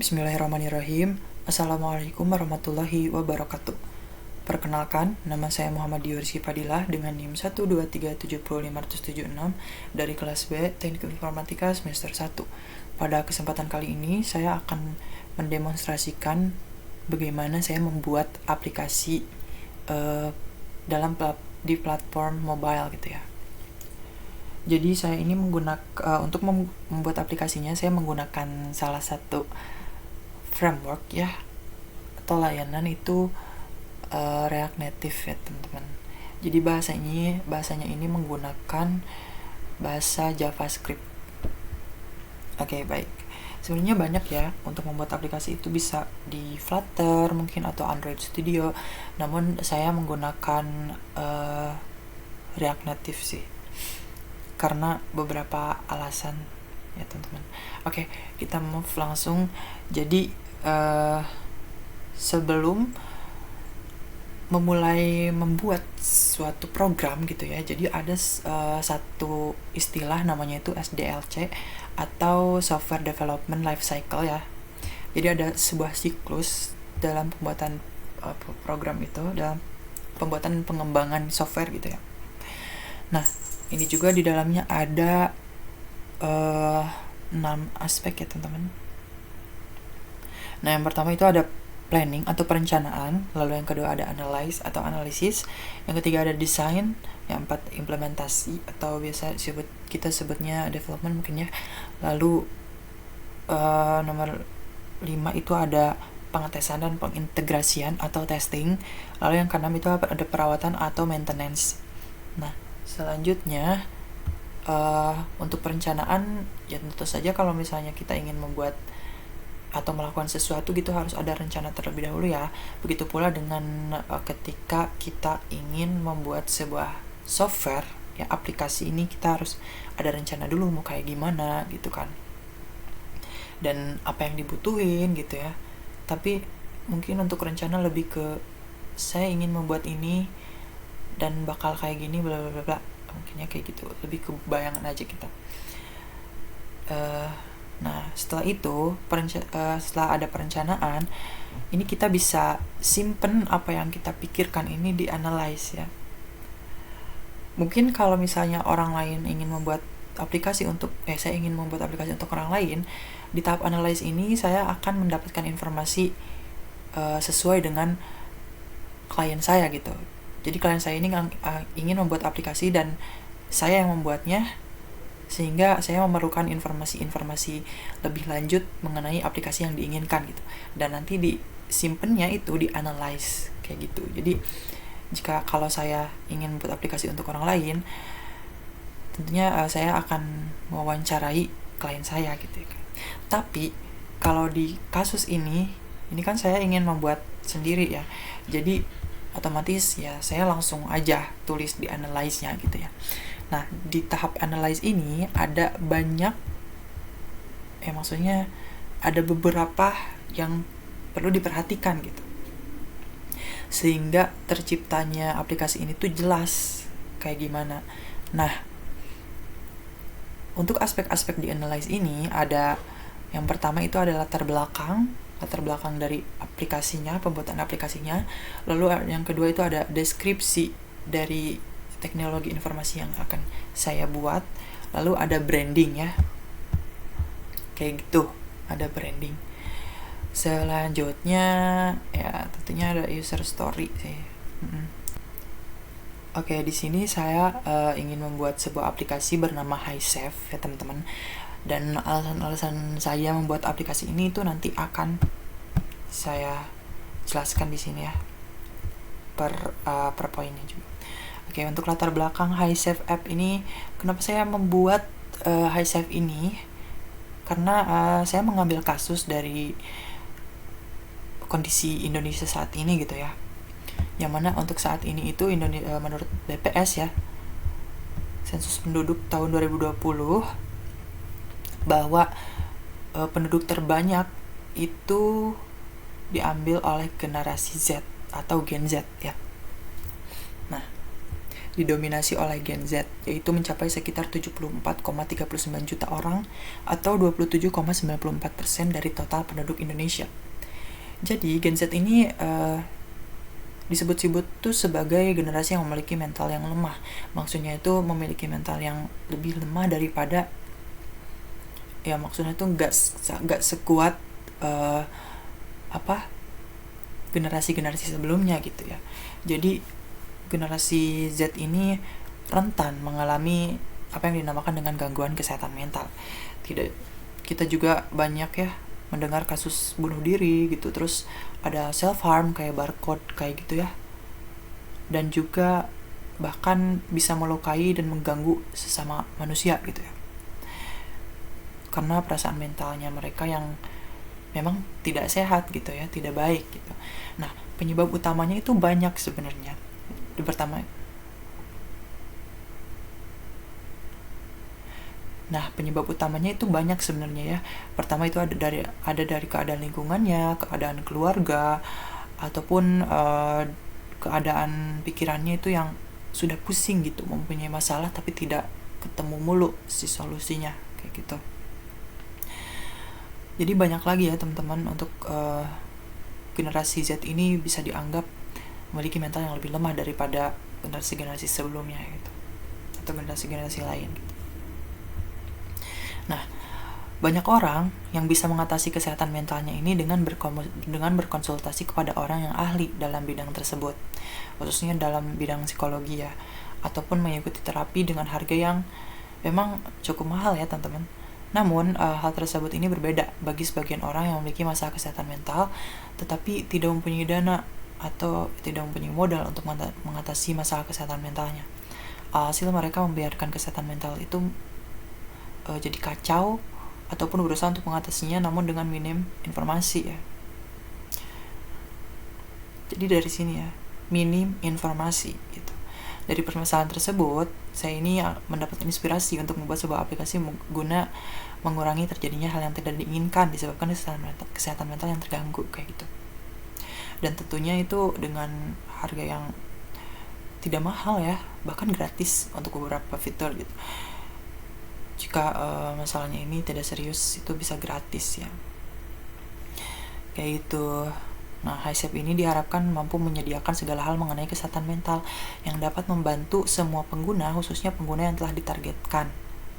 Bismillahirrahmanirrahim. Assalamualaikum warahmatullahi wabarakatuh. Perkenalkan, nama saya Muhammad Rizky Fadilah dengan NIM 123705576 dari kelas B Teknik Informatika semester 1. Pada kesempatan kali ini, saya akan mendemonstrasikan bagaimana saya membuat aplikasi di platform mobile gitu ya. Jadi saya ini untuk membuat aplikasinya, saya menggunakan salah satu framework ya atau layanan itu React Native ya teman-teman. Jadi bahasanya ini menggunakan bahasa JavaScript. Oke, baik. Sebenarnya banyak ya untuk membuat aplikasi itu, bisa di Flutter mungkin atau Android Studio. Namun saya menggunakan React Native sih, karena beberapa alasan ya teman-teman. Oke, kita move langsung. Jadi sebelum memulai membuat suatu program gitu ya, jadi ada satu istilah namanya itu SDLC atau Software Development Life Cycle ya. Jadi ada sebuah siklus dalam pembuatan program itu, dalam pembuatan pengembangan software gitu ya. Nah, ini juga di dalamnya ada 6 aspek ya teman-teman. Nah, yang pertama itu ada planning atau perencanaan, lalu yang kedua ada analyze atau analisis, yang ketiga ada design, yang keempat implementasi atau biasa kita sebutnya development mungkin ya. Lalu nomor 5 itu ada pengetesan dan pengintegrasian atau testing. Lalu yang keenam itu ada perawatan atau maintenance. Nah, selanjutnya untuk perencanaan ya tentu saja kalau misalnya kita ingin membuat atau melakukan sesuatu gitu harus ada rencana terlebih dahulu ya. Begitu pula dengan ketika kita ingin membuat sebuah software ya, aplikasi ini kita harus ada rencana dulu mau kayak gimana gitu kan, dan apa yang dibutuhin gitu ya. Tapi mungkin untuk rencana lebih ke saya ingin membuat ini dan bakal kayak gini bla bla bla, mungkinnya kayak gitu, lebih ke bayangan aja kita. Nah, setelah itu setelah ada perencanaan, ini kita bisa simpen apa yang kita pikirkan ini di analyze ya. Mungkin kalau misalnya orang lain ingin membuat aplikasi saya ingin membuat aplikasi untuk orang lain, di tahap analyze ini saya akan mendapatkan informasi sesuai dengan klien saya gitu. Jadi klien saya ini ingin membuat aplikasi dan saya yang membuatnya, sehingga saya memerlukan informasi-informasi lebih lanjut mengenai aplikasi yang diinginkan gitu. Dan nanti disimpannya itu di analyze kayak gitu. Jadi kalau saya ingin membuat aplikasi untuk orang lain, tentunya saya akan mewawancarai klien saya gitu ya. Tapi kalau di kasus ini kan saya ingin membuat sendiri ya. Jadi otomatis ya saya langsung aja tulis di analyze-nya gitu ya. Nah, di tahap analyze ini ada banyak maksudnya ada beberapa yang perlu diperhatikan gitu, sehingga terciptanya aplikasi ini tuh jelas kayak gimana. Nah, untuk aspek-aspek di analyze ini ada yang pertama itu ada latar belakang dari aplikasinya, pembuatan aplikasinya. Lalu yang kedua itu ada deskripsi dari teknologi informasi yang akan saya buat. Lalu ada branding ya, kayak gitu, ada branding. Selanjutnya ya tentunya ada user story sih. Oke, di sini saya ingin membuat sebuah aplikasi bernama HiSafe ya teman-teman. Dan alasan-alasan saya membuat aplikasi ini itu nanti akan saya jelaskan di sini ya per poinnya juga. Oke, untuk latar belakang HiSafe app ini, kenapa saya membuat HiSafe ini? Karena saya mengambil kasus dari kondisi Indonesia saat ini gitu ya. Yang mana untuk saat ini itu menurut BPS ya, sensus penduduk tahun 2020, bahwa penduduk terbanyak itu diambil oleh generasi Z atau Gen Z ya. Nah, didominasi oleh Gen Z, yaitu mencapai sekitar 74,39 juta orang atau 27,94% dari total penduduk Indonesia. Jadi Gen Z ini disebut-sebut tuh sebagai generasi yang memiliki mental yang lemah. Maksudnya itu memiliki mental yang lebih lemah daripada, ya maksudnya tuh nggak sekuat generasi-generasi sebelumnya gitu ya. Jadi generasi Z ini rentan mengalami apa yang dinamakan dengan gangguan kesehatan mental. Kita juga banyak ya mendengar kasus bunuh diri gitu, terus ada self harm kayak barcode kayak gitu ya, dan juga bahkan bisa melukai dan mengganggu sesama manusia gitu ya, karena perasaan mentalnya mereka yang memang tidak sehat gitu ya, tidak baik gitu. Nah, penyebab utamanya itu banyak sebenarnya. Penyebab utamanya itu banyak sebenarnya ya. Pertama itu ada dari keadaan lingkungannya, keadaan keluarga, ataupun keadaan pikirannya itu yang sudah pusing gitu, mempunyai masalah tapi tidak ketemu mulu si solusinya kayak gitu. Jadi banyak lagi ya teman-teman, untuk generasi Z ini bisa dianggap memiliki mental yang lebih lemah daripada generasi-generasi sebelumnya gitu, atau generasi-generasi lain gitu. Nah, banyak orang yang bisa mengatasi kesehatan mentalnya ini dengan berkonsultasi kepada orang yang ahli dalam bidang tersebut, khususnya dalam bidang psikologi ya, ataupun mengikuti terapi dengan harga yang memang cukup mahal ya teman-teman. Namun, hal tersebut ini berbeda bagi sebagian orang yang memiliki masalah kesehatan mental, tetapi tidak mempunyai dana atau tidak mempunyai modal untuk mengatasi masalah kesehatan mentalnya. Hasil mereka membiarkan kesehatan mental itu jadi kacau, ataupun berusaha untuk mengatasinya namun dengan minim informasi ya. Jadi dari sini ya, minim informasi gitu. Dari permasalahan tersebut, saya ini mendapat inspirasi untuk membuat sebuah aplikasi guna mengurangi terjadinya hal yang tidak diinginkan disebabkan kesehatan mental yang terganggu kayak gitu. Dan tentunya itu dengan harga yang tidak mahal ya, bahkan gratis untuk beberapa fitur gitu. Jika masalahnya ini tidak serius, itu bisa gratis ya, kayak gitu. Nah, HiSafe ini diharapkan mampu menyediakan segala hal mengenai kesehatan mental yang dapat membantu semua pengguna, khususnya pengguna yang telah ditargetkan.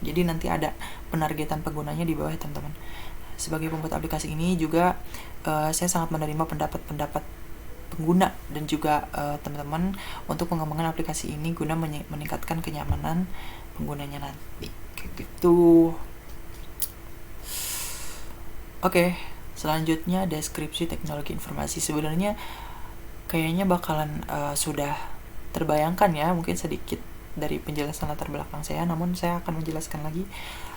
Jadi nanti ada penargetan penggunanya di bawah ya teman-teman. Sebagai pembuat aplikasi ini juga saya sangat menerima pendapat-pendapat pengguna dan juga teman-teman untuk pengembangan aplikasi ini guna meningkatkan kenyamanan penggunanya nanti. Gitu. Oke, selanjutnya deskripsi teknologi informasi. Sebenarnya kayaknya bakalan sudah terbayangkan ya, mungkin sedikit dari penjelasan latar belakang saya, namun saya akan menjelaskan lagi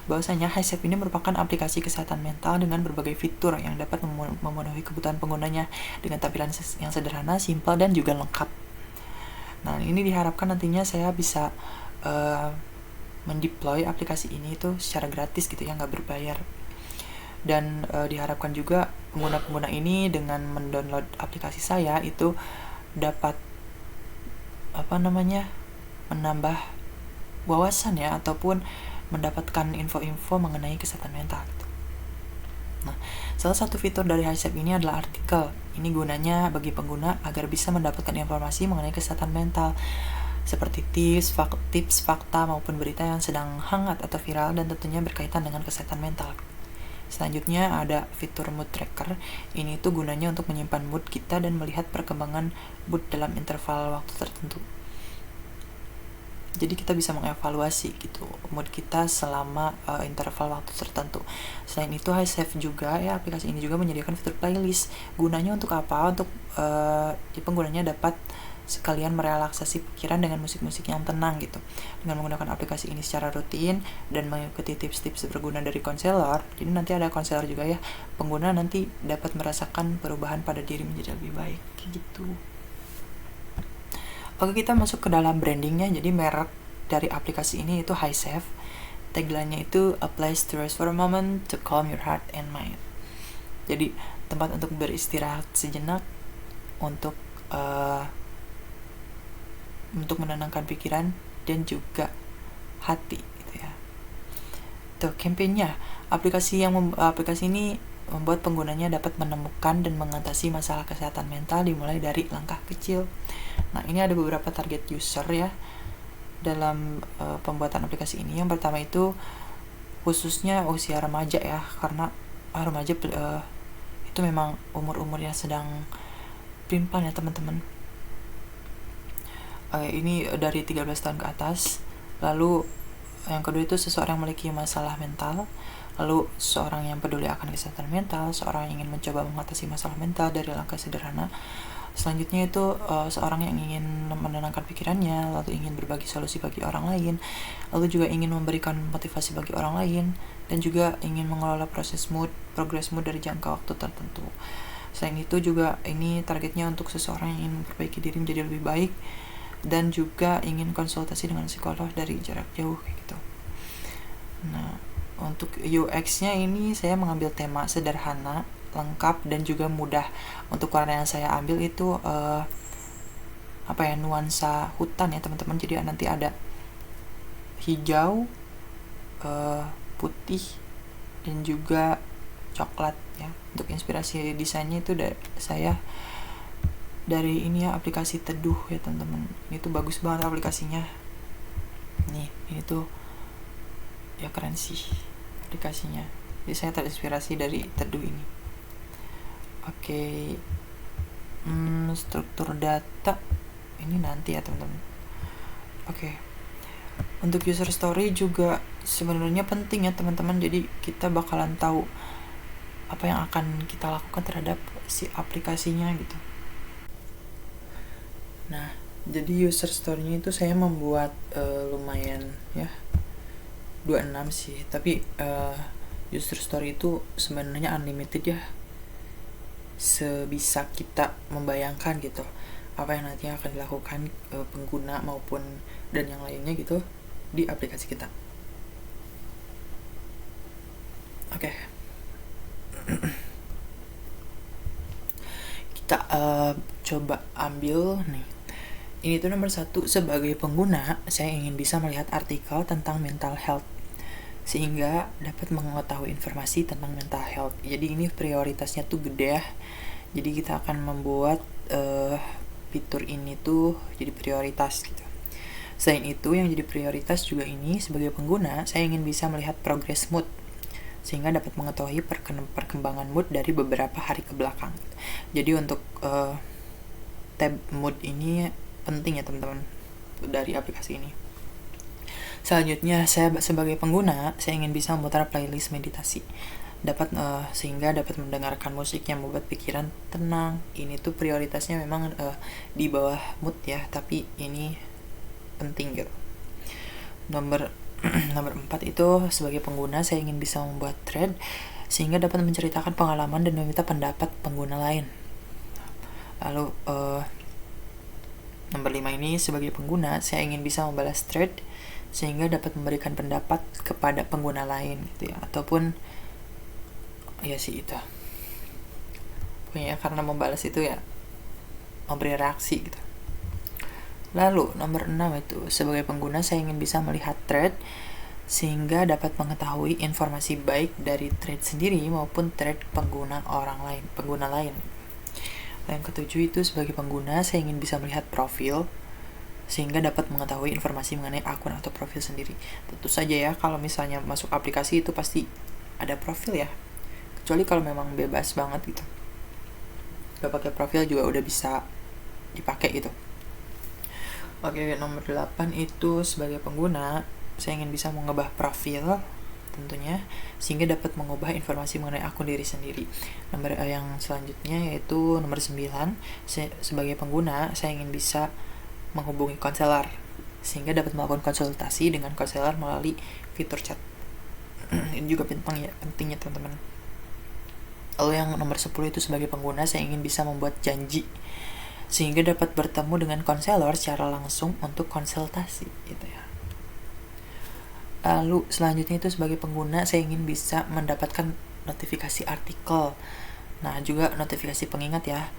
bahwasanya HiSafe ini merupakan aplikasi kesehatan mental dengan berbagai fitur yang dapat memenuhi kebutuhan penggunanya dengan tampilan yang sederhana, simpel, dan juga lengkap. Nah, ini diharapkan nantinya saya bisa mendeploy aplikasi ini itu secara gratis gitu ya, nggak berbayar. Dan diharapkan juga pengguna-pengguna ini dengan mendownload aplikasi saya itu dapat menambah wawasan ya, ataupun mendapatkan info-info mengenai kesehatan mental gitu. Nah, salah satu fitur dari HiSafe ini adalah artikel. Ini gunanya bagi pengguna agar bisa mendapatkan informasi mengenai kesehatan mental, seperti tips, fakta, maupun berita yang sedang hangat atau viral dan tentunya berkaitan dengan kesehatan mental. Selanjutnya ada fitur mood tracker. Ini tuh gunanya untuk menyimpan mood kita dan melihat perkembangan mood dalam interval waktu tertentu. Jadi kita bisa mengevaluasi gitu mood kita selama interval waktu tertentu. Selain itu, HiSafe juga ya, aplikasi ini juga menyediakan fitur playlist. Gunanya untuk apa? Untuk penggunanya dapat sekalian merelaksasi pikiran dengan musik-musik yang tenang gitu. Dengan menggunakan aplikasi ini secara rutin dan mengikuti tips-tips berguna dari konselor, jadi nanti ada konselor juga ya, pengguna nanti dapat merasakan perubahan pada diri menjadi lebih baik gitu. Oke, kita masuk ke dalam brandingnya. Jadi merek dari aplikasi ini itu HiSafe. Tagline-nya itu a place to rest for a moment to calm your heart and mind. Jadi tempat untuk beristirahat sejenak, untuk untuk menenangkan pikiran dan juga hati gitu ya. Tuh kampanyenya, aplikasi ini membuat penggunanya dapat menemukan dan mengatasi masalah kesehatan mental dimulai dari langkah kecil. Nah, ini ada beberapa target user ya dalam pembuatan aplikasi ini. Yang pertama itu khususnya usia remaja ya, karena remaja itu memang umur-umur yang sedang pelin-pelan ya teman-teman. Ini dari 13 tahun ke atas. Lalu yang kedua itu seseorang yang memiliki masalah mental, lalu seorang yang peduli akan kesehatan mental, seorang yang ingin mencoba mengatasi masalah mental dari langkah sederhana. Selanjutnya itu seorang yang ingin menenangkan pikirannya, lalu ingin berbagi solusi bagi orang lain, lalu juga ingin memberikan motivasi bagi orang lain, dan juga ingin mengelola progress mood dari jangka waktu tertentu. Selain itu juga ini targetnya untuk seseorang yang ingin memperbaiki diri menjadi lebih baik, dan juga ingin konsultasi dengan psikolog dari jarak jauh gitu. Nah, untuk UX-nya ini saya mengambil tema sederhana, lengkap, dan juga mudah. Untuk warna yang saya ambil itu nuansa hutan ya teman-teman. Jadi nanti ada hijau, putih, dan juga coklat ya. Untuk inspirasi desainnya itu saya dari ini ya, aplikasi Teduh ya teman-teman. Ini tuh bagus banget aplikasinya. Nih, ini tuh ya keren sih aplikasinya. Jadi saya terinspirasi dari Teduh ini. Oke. Struktur data ini nanti ya teman-teman. Oke. Untuk user story juga sebenarnya penting ya teman-teman. Jadi kita bakalan tahu apa yang akan kita lakukan terhadap si aplikasinya gitu. Nah, jadi user story-nya itu saya membuat lumayan ya 26 sih. Tapi user story itu sebenarnya unlimited ya. Sebisa kita membayangkan gitu apa yang nantinya akan dilakukan pengguna maupun dan yang lainnya gitu di aplikasi kita. Oke. Kita coba ambil nih. Ini tuh nomor 1, sebagai pengguna saya ingin bisa melihat artikel tentang mental health sehingga dapat mengetahui informasi tentang mental health. Jadi ini prioritasnya tuh gede ya. Jadi kita akan membuat fitur ini tuh jadi prioritas gitu. Selain itu yang jadi prioritas juga ini, sebagai pengguna saya ingin bisa melihat progress mood sehingga dapat mengetahui perkembangan mood dari beberapa hari ke belakang. Jadi untuk tab mood ini penting ya teman-teman dari aplikasi ini. Selanjutnya saya sebagai pengguna saya ingin bisa memutar playlist meditasi sehingga dapat mendengarkan musik yang membuat pikiran tenang. Ini tuh prioritasnya memang di bawah mood ya, tapi ini penting gitu. Nomor 4 itu sebagai pengguna saya ingin bisa membuat thread sehingga dapat menceritakan pengalaman dan meminta pendapat pengguna lain. Lalu nomor 5 ini sebagai pengguna saya ingin bisa membalas thread sehingga dapat memberikan pendapat kepada pengguna lain gitu ya, ataupun ya sih itu pokoknya karena membalas itu ya memberi reaksi gitu. Lalu nomor 6 itu sebagai pengguna saya ingin bisa melihat thread sehingga dapat mengetahui informasi baik dari thread sendiri maupun thread pengguna lain. Yang ketujuh itu sebagai pengguna saya ingin bisa melihat profil sehingga dapat mengetahui informasi mengenai akun atau profil sendiri. Tentu saja ya kalau misalnya masuk aplikasi itu pasti ada profil ya, kecuali kalau memang bebas banget gitu, gak pakai profil juga udah bisa dipakai gitu. Oke, nomor 8 itu sebagai pengguna saya ingin bisa mengubah profil tentunya sehingga dapat mengubah informasi mengenai akun diri sendiri. Nomor yang selanjutnya yaitu nomor 9, sebagai pengguna saya ingin bisa menghubungi konselor sehingga dapat melakukan konsultasi dengan konselor melalui fitur chat. Ini juga pentingnya teman-teman. Lalu yang nomor 10 itu sebagai pengguna saya ingin bisa membuat janji sehingga dapat bertemu dengan konselor secara langsung untuk konsultasi gitu ya. Lalu selanjutnya itu sebagai pengguna saya ingin bisa mendapatkan notifikasi artikel. Nah, juga notifikasi pengingat ya.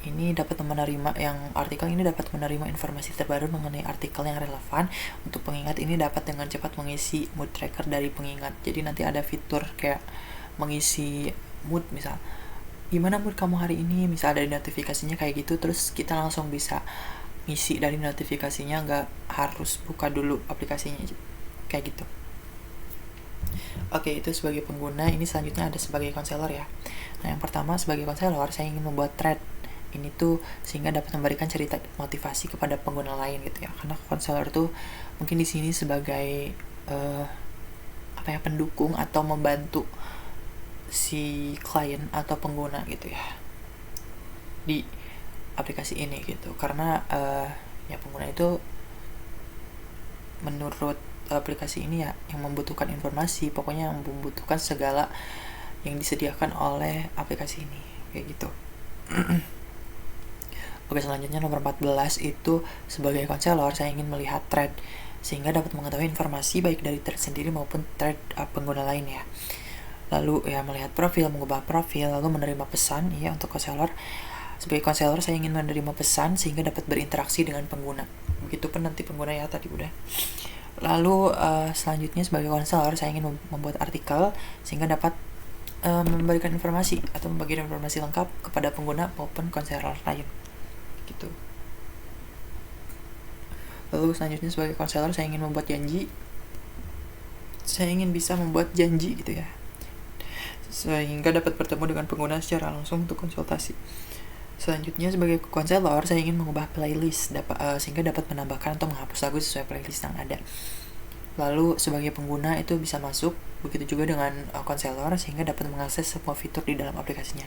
ini dapat menerima artikel ini dapat menerima informasi terbaru mengenai artikel yang relevan. Untuk pengingat ini dapat dengan cepat mengisi mood tracker dari pengingat. Jadi nanti ada fitur kayak mengisi mood, misal gimana mood kamu hari ini, misal ada notifikasinya kayak gitu, terus kita langsung bisa ngisi dari notifikasinya, nggak harus buka dulu aplikasinya kayak gitu. Oke, itu sebagai pengguna. Ini selanjutnya ada sebagai konselor ya. Nah, yang pertama sebagai konselor saya ingin membuat thread ini tuh sehingga dapat memberikan cerita motivasi kepada pengguna lain gitu ya. Karena konselor tuh mungkin di sini sebagai pendukung atau membantu si klien atau pengguna gitu ya di aplikasi ini gitu. Karena ya pengguna itu menurut aplikasi ini ya yang membutuhkan informasi, pokoknya yang membutuhkan segala yang disediakan oleh aplikasi ini kayak gitu. Oke, selanjutnya nomor 14 itu sebagai konselor saya ingin melihat thread sehingga dapat mengetahui informasi baik dari thread sendiri maupun thread pengguna lain ya. Lalu ya melihat profil, mengubah profil, lalu menerima pesan ya. Untuk konselor, sebagai konselor saya ingin menerima pesan sehingga dapat berinteraksi dengan pengguna. Begitupun nanti pengguna ya, tadi udah. Lalu selanjutnya sebagai konselor saya ingin membuat artikel sehingga dapat memberikan informasi atau membagikan informasi lengkap kepada pengguna maupun konselor lain gitu. Lalu selanjutnya sebagai konselor saya ingin membuat janji, saya ingin bisa membuat janji gitu ya, sehingga dapat bertemu dengan pengguna secara langsung untuk konsultasi. Selanjutnya sebagai konselor saya ingin mengubah playlist sehingga dapat menambahkan atau menghapus lagu sesuai playlist yang ada. Lalu sebagai pengguna itu bisa masuk, begitu juga dengan konselor sehingga dapat mengakses semua fitur di dalam aplikasinya.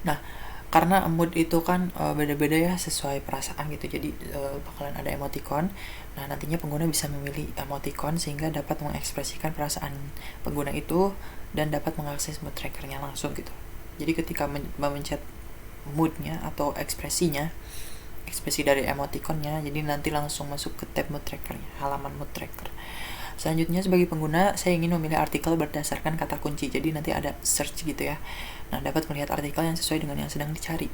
Nah, karena mood itu kan beda-beda ya sesuai perasaan gitu, jadi bakalan ada emoticon. Nah, nantinya pengguna bisa memilih emoticon sehingga dapat mengekspresikan perasaan pengguna itu dan dapat mengakses mood trackernya langsung gitu. Jadi ketika memencet moodnya atau ekspresi dari emoticonnya, jadi nanti langsung masuk ke tab mood trackernya, halaman mood tracker. Selanjutnya sebagai pengguna saya ingin memilih artikel berdasarkan kata kunci, jadi nanti ada search gitu ya. Nah, dapat melihat artikel yang sesuai dengan yang sedang dicari.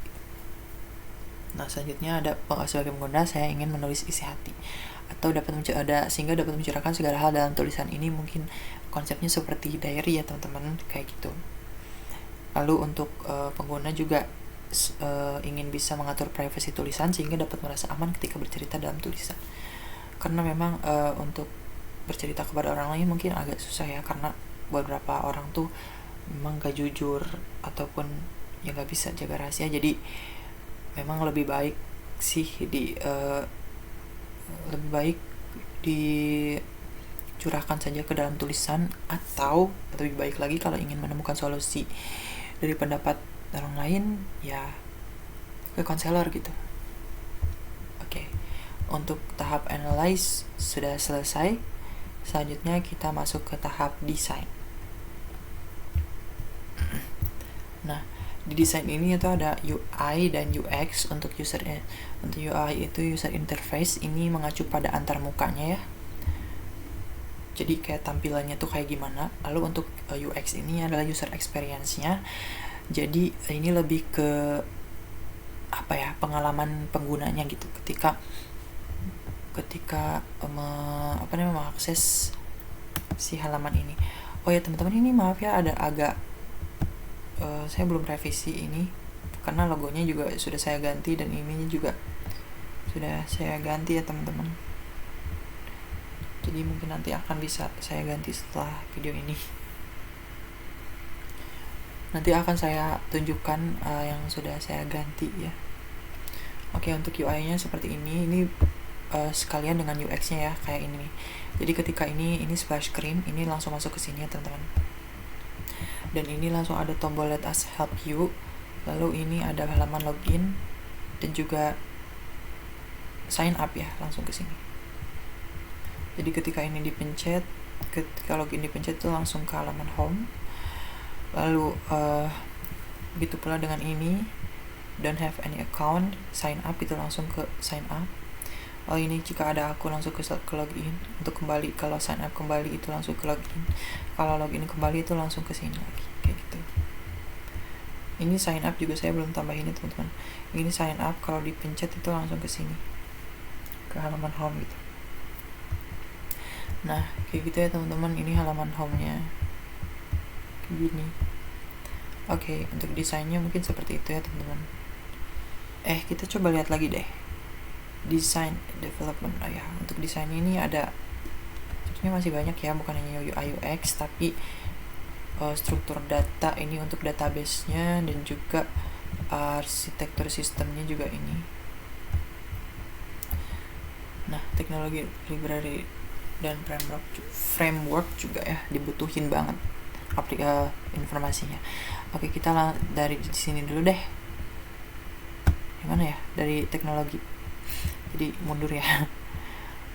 Nah, selanjutnya ada sebagai pengguna saya ingin menulis isi hati atau sehingga dapat mencurahkan segala hal dalam tulisan ini. Mungkin konsepnya seperti diary ya teman-teman, kayak gitu. Lalu untuk pengguna juga ingin bisa mengatur privasi tulisan sehingga dapat merasa aman ketika bercerita dalam tulisan. Karena memang untuk bercerita kepada orang lain mungkin agak susah ya, karena beberapa orang tuh memang gak jujur ataupun ya gak bisa jaga rahasia. Jadi memang lebih baik sih dicurahkan saja ke dalam tulisan, atau lebih baik lagi kalau ingin menemukan solusi dari pendapat orang lain ya ke konselor gitu. Oke. Untuk tahap analyze sudah selesai. Selanjutnya kita masuk ke tahap desain. Nah, di desain ini itu ada UI dan UX. Untuk UI itu user interface, ini mengacu pada antar mukanya ya. Jadi kayak tampilannya tuh kayak gimana. Lalu untuk UX ini adalah user experience-nya. Jadi ini lebih ke pengalaman penggunanya gitu ketika mengakses si halaman ini. Oh ya teman-teman, ini maaf ya ada agak saya belum revisi ini karena logonya juga sudah saya ganti dan ininya juga sudah saya ganti ya teman-teman. Jadi mungkin nanti akan bisa saya ganti setelah video ini. Nanti akan saya tunjukkan yang sudah saya ganti ya. Oke, untuk UI-nya seperti ini. Ini sekalian dengan UX-nya ya, kayak ini nih. Jadi ketika ini splash screen, ini langsung masuk ke sini ya teman-teman. Dan ini langsung ada tombol let us help you. Lalu ini ada halaman login dan juga sign up ya, langsung ke sini. Jadi ketika ini dipencet, ketika login dipencet itu langsung ke halaman home. Lalu begitu pula dengan ini, don't have any account, sign up itu langsung ke sign up. Lalu ini jika ada akun langsung ke login. Untuk kembali, kalau sign up kembali itu langsung ke login. Kalau login kembali itu langsung ke sini lagi, kayak gitu. Ini sign up juga saya belum tambahin ya teman-teman. Ini sign up, kalau dipencet itu langsung ke sini, ke halaman home gitu. Nah kayak gitu ya teman-teman, ini halaman home-nya kayak gini. Oke, untuk desainnya mungkin seperti itu ya teman-teman. Kita coba lihat lagi deh, design development. Ya, untuk desain ini ada sebenarnya masih banyak ya, bukan hanya UI UX tapi struktur data ini untuk database-nya, dan juga arsitektur sistemnya juga ini. Nah, teknologi library dan framework juga ya dibutuhin banget informasinya. Oke, kita dari sini dulu deh. Gimana ya? Dari teknologi. Jadi mundur ya.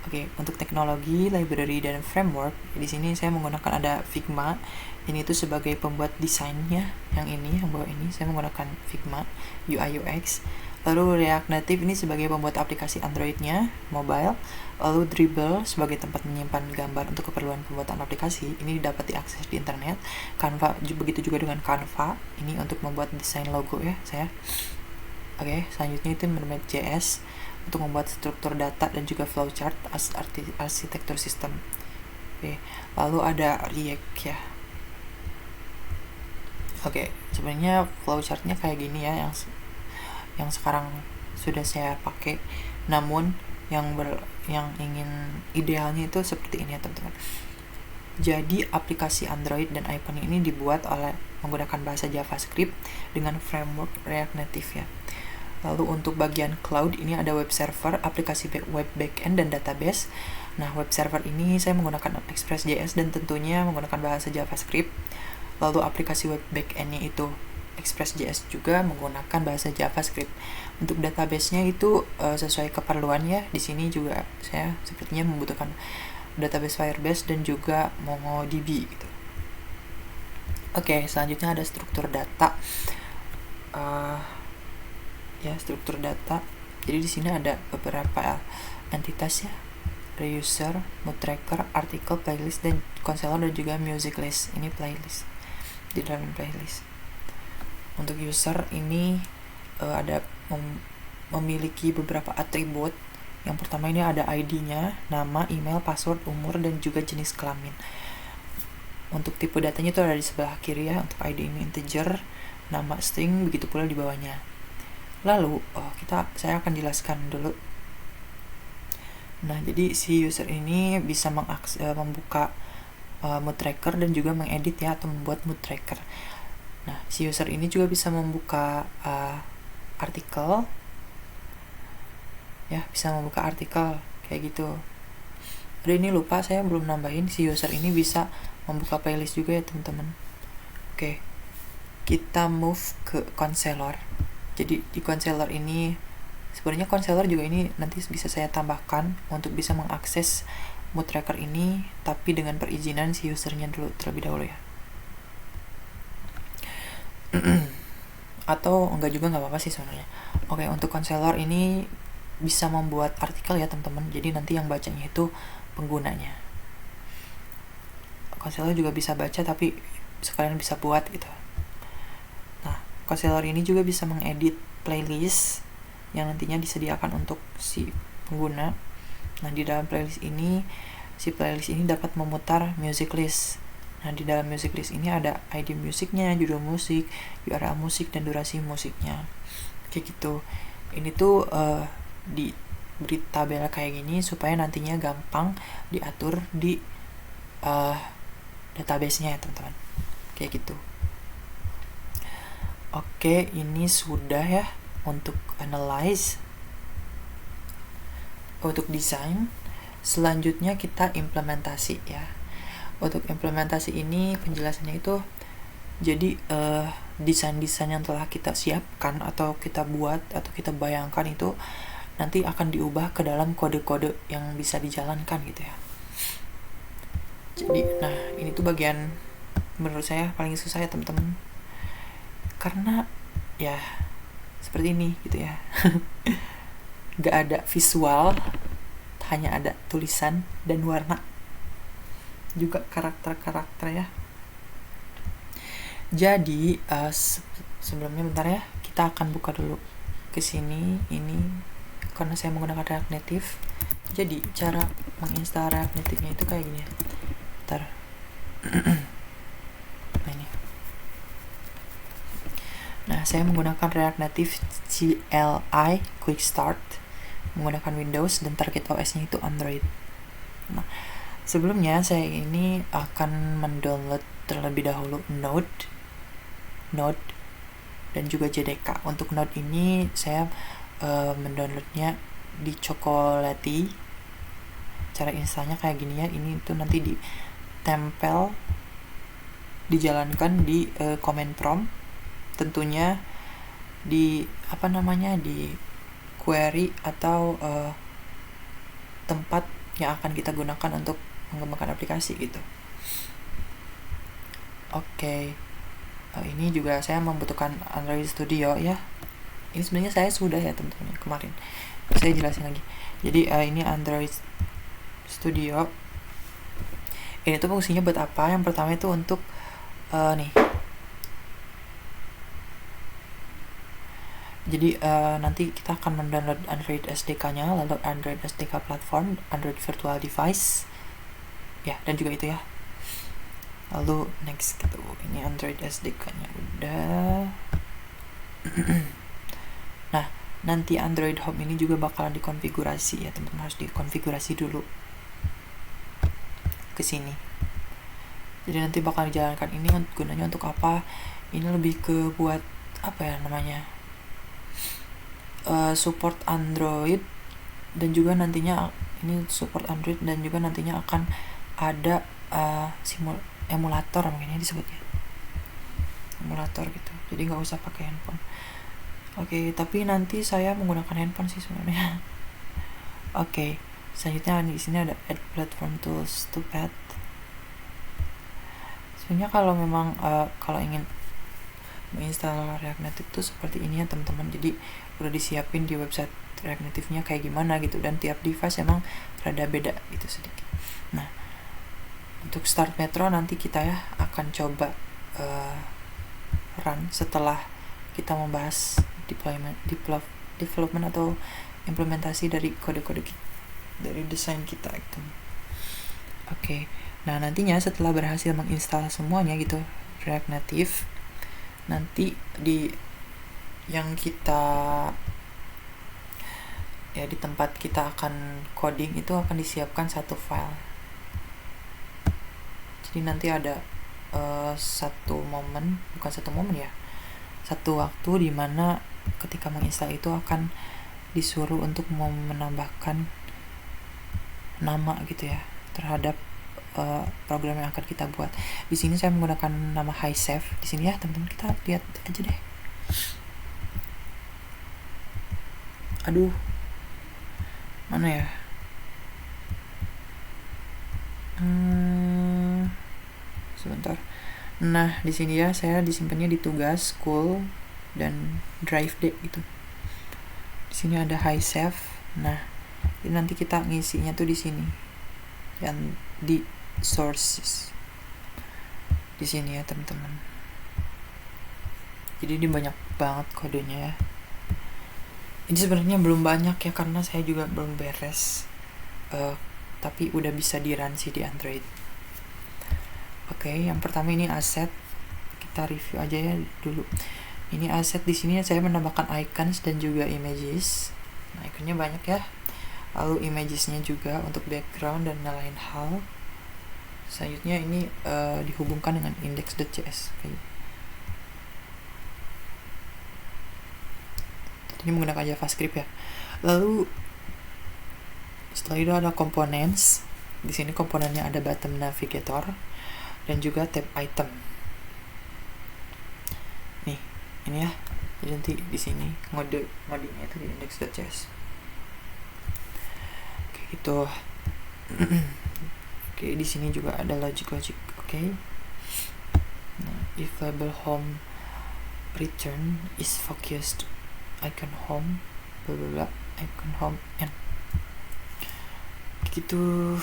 Oke, untuk teknologi, library, dan framework, di sini saya menggunakan ada Figma. Ini tuh sebagai pembuat desainnya. Yang bawah ini saya menggunakan Figma UI UX. Lalu React Native ini sebagai pembuat aplikasi Android-nya, mobile. Lalu Dribbble sebagai tempat menyimpan gambar untuk keperluan pembuatan aplikasi. Ini dapat diakses di internet. Canva, begitu juga dengan Canva. Ini untuk membuat desain logo ya saya. Oke, selanjutnya itu Mermaid.js untuk membuat struktur data dan juga flowchart arsitektur sistem. Oke, lalu ada React ya. Oke, sebenarnya flowchartnya kayak gini ya, yang sekarang sudah saya pakai. Namun yang ingin idealnya itu seperti ini ya teman-teman. Jadi aplikasi Android dan iPhone ini dibuat menggunakan bahasa JavaScript dengan framework React Native ya. Lalu untuk bagian cloud ini ada web server, aplikasi web backend, dan database. Nah, web server ini saya menggunakan Express.js dan tentunya menggunakan bahasa JavaScript. Lalu aplikasi web backend-nya itu Express.js juga menggunakan bahasa JavaScript. Untuk database-nya itu sesuai keperluannya. Di sini juga saya sepertinya membutuhkan database Firebase dan juga MongoDB gitu. Oke, selanjutnya ada struktur data. Struktur data. Jadi di sini ada beberapa entitas ya. Ada user, mood tracker, artikel, playlist, dan counselor, dan juga music list. Ini playlist. Di dalam playlist. Untuk user ini ada memiliki beberapa atribut. Yang pertama ini ada ID-nya, nama, email, password, umur, dan juga jenis kelamin. Untuk tipe datanya itu ada di sebelah kiri ya. Untuk ID ini integer, nama string, begitu pula di bawahnya. Lalu saya akan jelaskan dulu. Nah, jadi si user ini bisa membuka mood tracker dan juga mengedit ya, atau membuat mood tracker. Nah, si user ini juga bisa membuka artikel ya, bisa membuka artikel kayak gitu. Ada ini lupa saya belum nambahin, si user ini bisa membuka playlist juga ya teman-teman. Oke, kita move ke counselor. Jadi di counselor ini sebenarnya counselor juga ini nanti bisa saya tambahkan untuk bisa mengakses mood tracker ini, tapi dengan perizinan si usernya terlebih dahulu ya. Atau enggak juga, nggak apa-apa sih sebenarnya. Oke, untuk counselor ini bisa membuat artikel ya teman-teman. Jadi nanti yang bacanya itu penggunanya. Counselor juga bisa baca tapi sekalian bisa buat gitu. Nah, counselor ini juga bisa mengedit playlist yang nantinya disediakan untuk si pengguna. Nah, di dalam playlist ini si playlist ini dapat memutar music list. Nah, di dalam music list ini ada ID musiknya, judul musik, URL musik, dan durasi musiknya. Kayak gitu. Ini tuh diberi tabel kayak gini supaya nantinya gampang diatur di database-nya ya teman-teman. Kayak gitu. Oke, ini sudah ya untuk analyze. Untuk desain, selanjutnya kita implementasi ya. Untuk implementasi ini penjelasannya itu jadi desain-desain yang telah kita siapkan atau kita buat atau kita bayangkan itu nanti akan diubah ke dalam kode-kode yang bisa dijalankan gitu ya. Jadi nah ini tuh bagian menurut saya paling susah ya teman-teman, karena ya seperti ini gitu ya. Gak ada visual, hanya ada tulisan dan warna, juga karakter-karakter ya. Jadi sebelumnya bentar ya, kita akan buka dulu ke sini ini karena saya menggunakan React Native. Jadi cara menginstal React Native-nya itu kayak gini ya. Bentar. Nah ini. Nah, saya menggunakan React Native CLI Quick Start, menggunakan Windows dan target OS-nya itu Android. Nah, sebelumnya saya ini akan mendownload terlebih dahulu Node dan juga JDK. Untuk Node ini saya mendownloadnya di Chocolatey. Cara installnya kayak gini ya. Ini tuh nanti ditempel, dijalankan di command prompt. Tentunya di di query atau tempat yang akan kita gunakan untuk mengembangkan aplikasi gitu. Oke. Ini juga saya membutuhkan Android Studio ya. Ini sebenarnya saya sudah ya teman-teman kemarin. Saya jelasin lagi. Jadi ini Android Studio. Ini tuh fungsinya buat apa? Yang pertama itu untuk nih. Jadi nanti kita akan mendownload Android SDK-nya, lalu Android SDK platform, Android virtual device, ya, dan juga itu ya. Lalu next gitu, ini Android SDK-nya udah. Nah, nanti Android Home ini juga bakalan dikonfigurasi ya, teman-teman harus dikonfigurasi dulu ke sini. Jadi nanti bakal dijalankan ini gunanya untuk apa? Ini lebih ke buat apa ya namanya? Support Android dan juga nantinya ini support Android dan juga nantinya akan ada emulator mungkin disebutnya emulator gitu, jadi nggak usah pakai handphone. Oke, tapi nanti saya menggunakan handphone sih sebenarnya. Oke, selanjutnya di sini ada add platform tools to pad. Sebenarnya kalau memang kalau ingin menginstal React Native itu seperti ini ya teman-teman. Jadi udah disiapin di website React Native-nya kayak gimana gitu, dan tiap device emang rada beda gitu sedikit. Nah, untuk Start Metro nanti kita ya akan coba run setelah kita membahas development atau implementasi dari kode-kode dari desain kita gitu. Oke. Nah, nantinya setelah berhasil menginstal semuanya gitu React Native, nanti di yang kita ya di tempat kita akan coding itu akan disiapkan satu file. Jadi nanti ada satu waktu di mana ketika menginstal itu akan disuruh untuk menambahkan nama gitu ya terhadap program yang akan kita buat. Di sini saya menggunakan nama HiSafe. Di sini ya teman-teman, kita lihat aja deh. Aduh, mana ya? Sebentar. Nah, di sini ya saya disimpannya di tugas, school, dan drive D gitu. Di sini ada HiSafe. Nah, ini nanti kita ngisinya tuh di sini. Yang di sources. Di sini ya, teman-teman. Jadi ini banyak banget kodenya ya. Ini sebenarnya belum banyak ya karena saya juga belum beres. Tapi udah bisa di-run sih di Android. Oke, yang pertama ini aset. Kita review aja ya dulu. Ini aset, di sini saya menambahkan icons dan juga images. Nah, ikonnya banyak ya. Lalu imagesnya juga untuk background dan lain hal. Selanjutnya ini dihubungkan dengan index.js. Ini menggunakan JavaScript ya. Lalu setelah itu ada components. Di sini komponennya ada button navigator dan juga tab item. Nih, ini ya. Jadi nanti di sini ngodenya itu di index.js. Oke, gitu. Oke, di sini juga ada logic. Oke. Nah, if label home return is focused icon home bla bla bla icon home and gitu.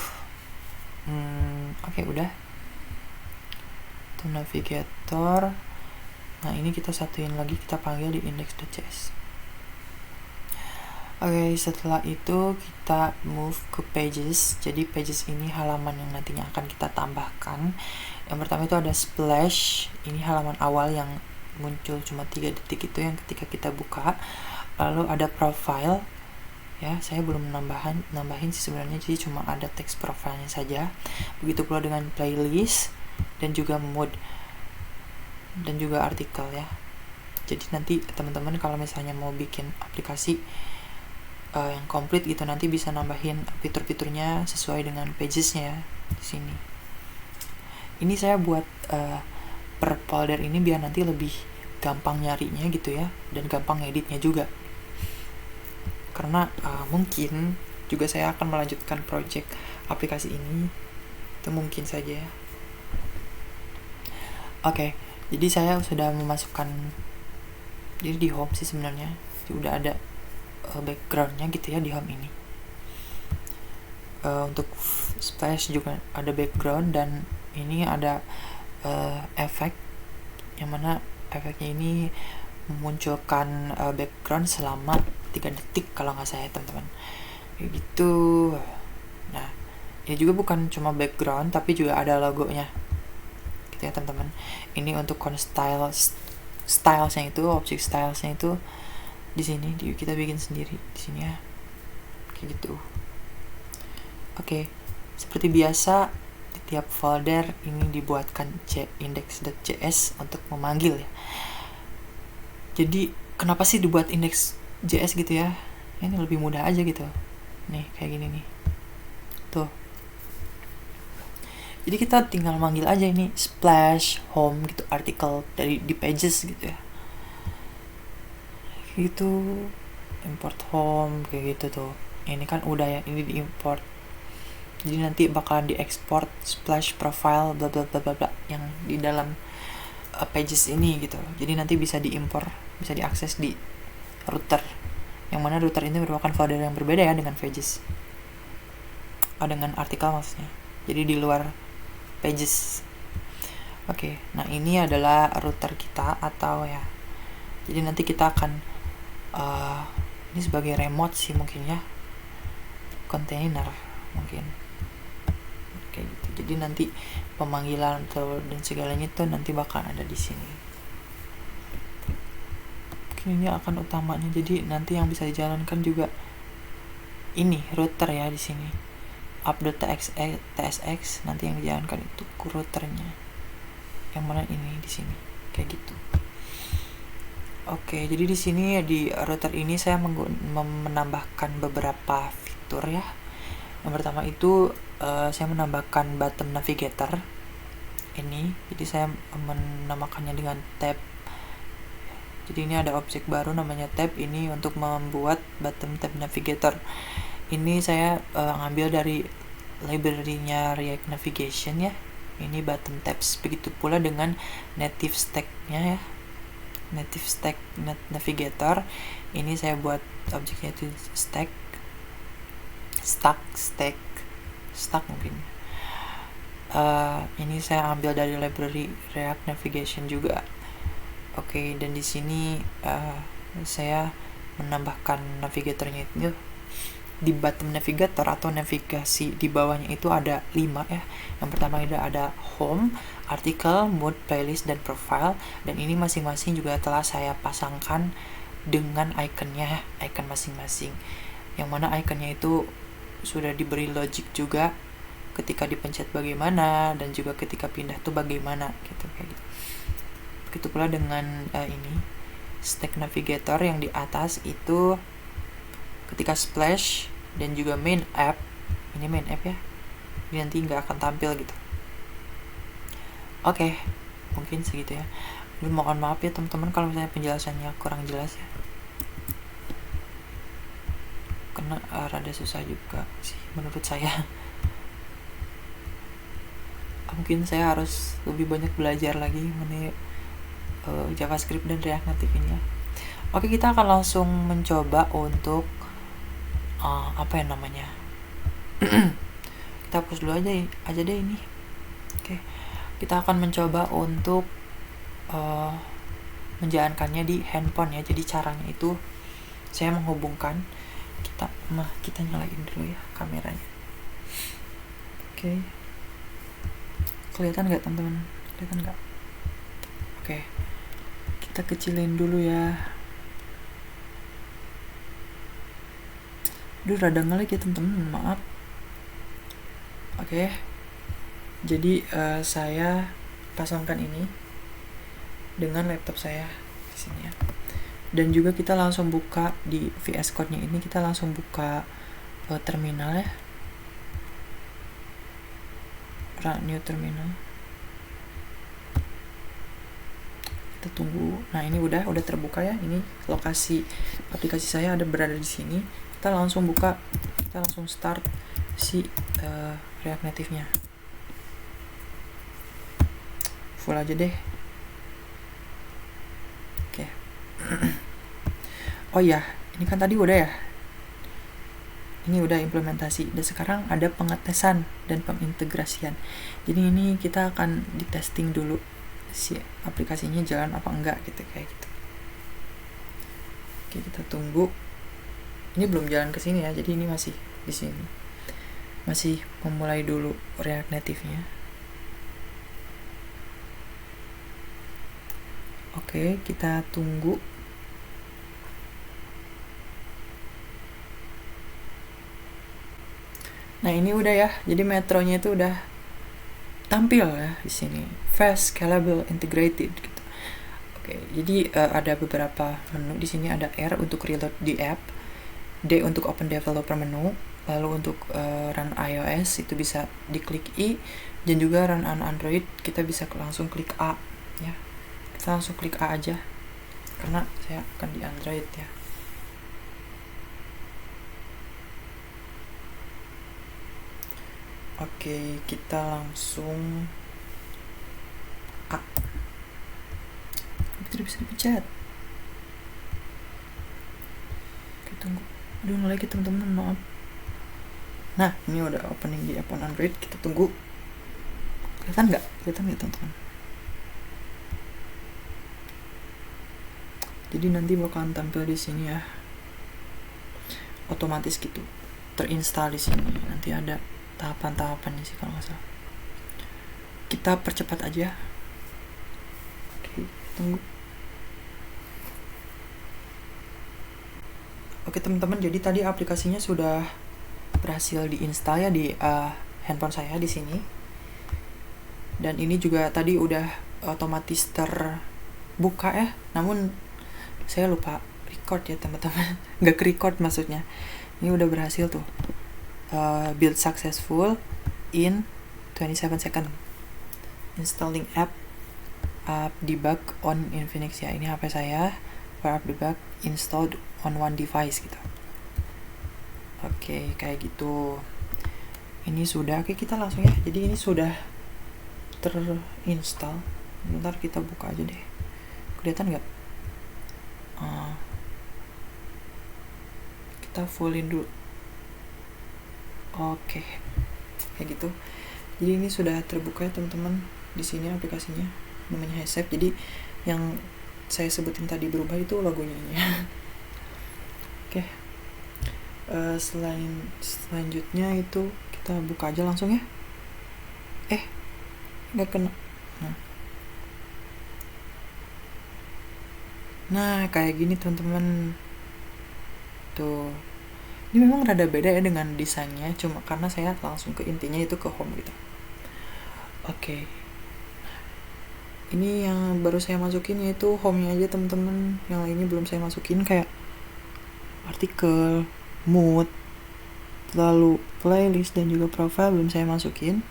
Oke, udah. Itu navigator. Nah ini kita satuin lagi, kita panggil di index.js. Oke, setelah itu kita move ke pages. Jadi pages ini halaman yang nantinya akan kita tambahkan. Yang pertama itu ada splash. Ini halaman awal yang muncul cuma 3 detik itu yang ketika kita buka. Lalu ada profile. Ya, saya belum nambahin sih sebenarnya, jadi cuma ada teks profilnya saja. Begitu pula dengan playlist dan juga mood dan juga artikel ya. Jadi nanti teman-teman kalau misalnya mau bikin aplikasi yang komplit gitu, nanti bisa nambahin fitur-fiturnya sesuai dengan pagesnya ya di sini. Ini saya buat per folder ini biar nanti lebih gampang nyarinya gitu ya, dan gampang ngeditnya juga. Karena mungkin juga saya akan melanjutkan project aplikasi ini, itu mungkin saja ya. Oke, jadi saya sudah memasukkan, jadi di home sih sebenarnya sudah ada backgroundnya gitu ya di home ini. Untuk splash juga ada background, dan ini ada efek, yang mana efeknya ini memunculkan background selama 3 detik kalau nggak saya teman-teman, kayak gitu. Nah ini juga bukan cuma background tapi juga ada logonya gitu ya teman-teman. Ini untuk stylesnya itu, object stylesnya itu di sini kita bikin sendiri di sini ya, kayak gitu. Oke, seperti biasa di tiap folder ini dibuatkan index.js untuk memanggil ya. Jadi kenapa sih dibuat index.js gitu ya? Ini lebih mudah aja gitu. Nih kayak gini nih, tuh. Jadi kita tinggal manggil aja ini splash home gitu, artikel dari di pages gitu ya, gitu. Import home kayak gitu tuh. Ini kan udah ya, ini diimport. Jadi nanti bakalan diekspor splash profile bla bla bla bla yang di dalam pages ini gitu. Jadi nanti bisa diimpor, bisa diakses di router, yang mana router ini merupakan folder yang berbeda ya dengan pages, dengan artikel maksudnya. Jadi di luar pages. Oke, nah ini adalah router kita atau ya. Jadi nanti kita akan ini sebagai remote sih mungkin ya, container mungkin kayak gitu. Jadi nanti pemanggilan atau dan segalanya itu nanti bakal ada di sini. Mungkin ini akan utamanya. Jadi nanti yang bisa dijalankan juga ini router ya di sini. Update TSX nanti yang dijalankan itu routernya. Yang mana ini di sini kayak gitu. Oke, jadi di sini di router ini saya menambahkan beberapa fitur ya. Yang pertama itu saya menambahkan button navigator ini. Jadi saya menamakannya dengan tab. Jadi ini ada objek baru namanya tab ini untuk membuat button tab navigator. Ini saya ngambil dari library-nya React Navigation ya. Ini button tabs. Begitu pula dengan native stack-nya ya. Native stack navigator. Ini saya buat objeknya itu stack mungkin. Ini saya ambil dari library React Navigation juga. Oke, dan di sini saya menambahkan navigatornya itu di button navigator atau navigasi di bawahnya itu ada 5 ya. Yang pertama ada home, artikel, mood, playlist, dan profile. Dan ini masing-masing juga telah saya pasangkan dengan ikonnya, icon masing-masing. Yang mana ikonnya itu sudah diberi logic juga, ketika dipencet bagaimana dan juga ketika pindah tuh bagaimana gitu kayak gitu. Begitu pula dengan ini stack navigator yang di atas itu ketika splash dan juga main app, ini main app ya, ini nanti nggak akan tampil gitu. Oke, mungkin segitu ya. Mohon maaf ya teman-teman kalau misalnya penjelasannya kurang jelas ya, karena rada susah juga sih menurut saya. Mungkin saya harus lebih banyak belajar lagi mengenai JavaScript dan React Native ini ya. Oke, kita akan langsung mencoba untuk apa ya namanya, kita hapus dulu aja deh ini. Oke, kita akan mencoba untuk menjalankannya di handphone ya. Jadi caranya itu saya menghubungkan, kita nyalain dulu ya kameranya. Oke. Kelihatan nggak teman-teman? Kelihatan nggak? Oke. Kita kecilin dulu ya. Duh, rada ngelag ya teman-teman, maaf. Oke. Jadi saya pasangkan ini dengan laptop saya di sini ya. Dan juga kita langsung buka di VS Code-nya ini, kita langsung buka terminal ya. Run new terminal. Kita tunggu. Nah, ini udah terbuka ya. Ini lokasi aplikasi saya berada di sini. Kita langsung buka, kita langsung start si React Native-nya. Full aja deh. Oke. Oh ya, ini kan tadi udah ya. Ini udah implementasi. Dan sekarang ada pengetesan dan pengintegrasian. Jadi ini kita akan ditesting dulu si aplikasinya jalan apa enggak gitu, kayak gitu. Oke, kita tunggu. Ini belum jalan ke sini ya, jadi ini masih di sini. Masih memulai dulu React Native-nya. Oke, kita tunggu. Nah, ini udah ya. Jadi metronya itu udah tampil ya di sini. Fast, Scalable, Integrated gitu. Oke, jadi ada beberapa menu di sini. Ada R untuk reload di app, D untuk open developer menu, lalu untuk run iOS itu bisa diklik I, dan juga run on Android kita bisa langsung klik A ya. Kita langsung klik A aja karena saya akan di Android ya. Oke, kita langsung A. Tidak bisa dipencet. Oke, tunggu. Aduh, lagi teman-teman, maaf. Nah, ini udah opening di iPhone Android. Kita tunggu. Kelihatan nggak? Kelihatan nggak teman-teman? Jadi nanti bakalan tampil di sini ya. Otomatis gitu. Terinstall di sini. Nanti ada tahapan-tahapannya sih kalau nggak salah. Kita percepat aja. Oke, tunggu. Oke teman-teman, jadi tadi aplikasinya sudah berhasil diinstal ya di handphone saya di sini. Dan ini juga tadi udah otomatis terbuka ya. Namun saya lupa record ya teman-teman. Nggak ke-record maksudnya. Ini udah berhasil tuh. Build successful in 27 second. Installing app debug on Infinix ya. Ini HP saya. App debug installed on one device gitu. Oke, kayak gitu. Ini sudah. Oke, kita langsung ya. Jadi ini sudah terinstall. Bentar kita buka aja deh. Kelihatan nggak? Kita fullin dulu. Oke, kayak gitu. Jadi ini sudah terbuka ya teman-teman. Di sini aplikasinya namanya HiSafe. Jadi yang saya sebutin tadi berubah itu logonya ini ya. Oke. Selanjutnya itu kita buka aja langsung ya. Nggak kena. Nah, kayak gini teman-teman. Tuh. Ini memang rada beda ya dengan desainnya, cuma karena saya langsung ke intinya itu ke home gitu. Oke. Ini yang baru saya masukin yaitu home-nya aja teman-teman. Yang lainnya belum saya masukin, kayak artikel, mood, lalu playlist dan juga profile belum saya masukin.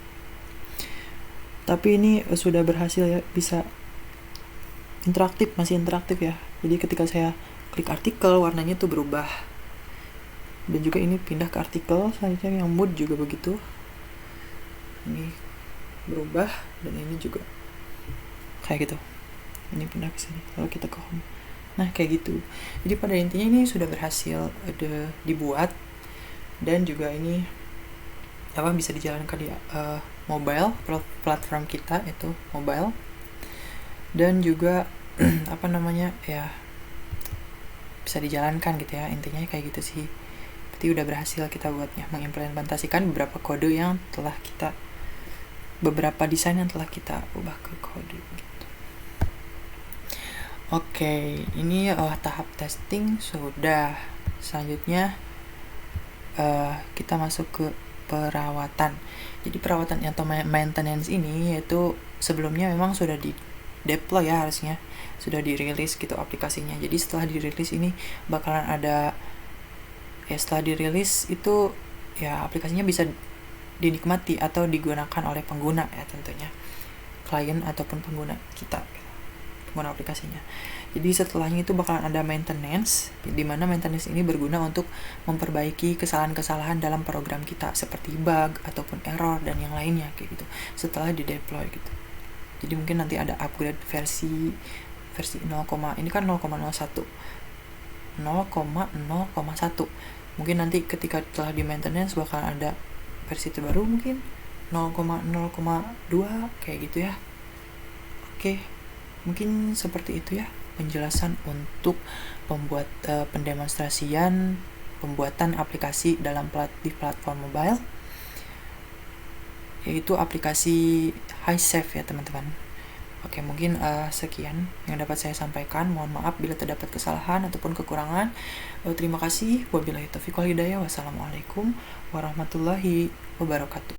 Tapi ini sudah berhasil ya, bisa interaktif, masih interaktif ya. Jadi ketika saya klik artikel, warnanya tuh berubah. Dan juga ini pindah ke artikel, selanjutnya yang mood juga begitu. Ini berubah dan ini juga kayak gitu. Ini pindah ke sini. Lalu kita ke home. Nah, kayak gitu. Jadi pada intinya ini sudah berhasil dibuat, dan juga ini bisa dijalankan di mobile, platform kita itu mobile. Dan juga apa namanya ya, bisa dijalankan gitu ya, intinya kayak gitu sih. Berarti udah berhasil kita buatnya, mengimplementasikan beberapa desain yang telah kita ubah ke kode gitu. Oke, ini tahap testing sudah. Selanjutnya kita masuk ke perawatan. Jadi perawatan atau maintenance ini yaitu sebelumnya memang sudah di deploy ya, harusnya sudah dirilis gitu aplikasinya. Jadi setelah dirilis ini bakalan ada setelah dirilis itu ya aplikasinya bisa dinikmati atau digunakan oleh pengguna ya, tentunya klien ataupun pengguna kita, pengguna aplikasinya. Jadi setelahnya itu bakalan ada maintenance, di mana maintenance ini berguna untuk memperbaiki kesalahan-kesalahan dalam program kita seperti bug ataupun error dan yang lainnya kayak gitu setelah di deploy gitu. Jadi mungkin nanti ada upgrade versi 0, ini kan 0,01 mungkin nanti ketika telah di maintenance bakal ada versi terbaru mungkin 0,0,2 kayak gitu ya. Oke, mungkin seperti itu ya penjelasan untuk pendemonstrasian pembuatan aplikasi di platform mobile, yaitu aplikasi HiSafe ya teman-teman. Oke, mungkin sekian yang dapat saya sampaikan. Mohon maaf bila terdapat kesalahan ataupun kekurangan. Terima kasih. Wabillahi taufiq wal hidayah. Wassalamualaikum warahmatullahi wabarakatuh.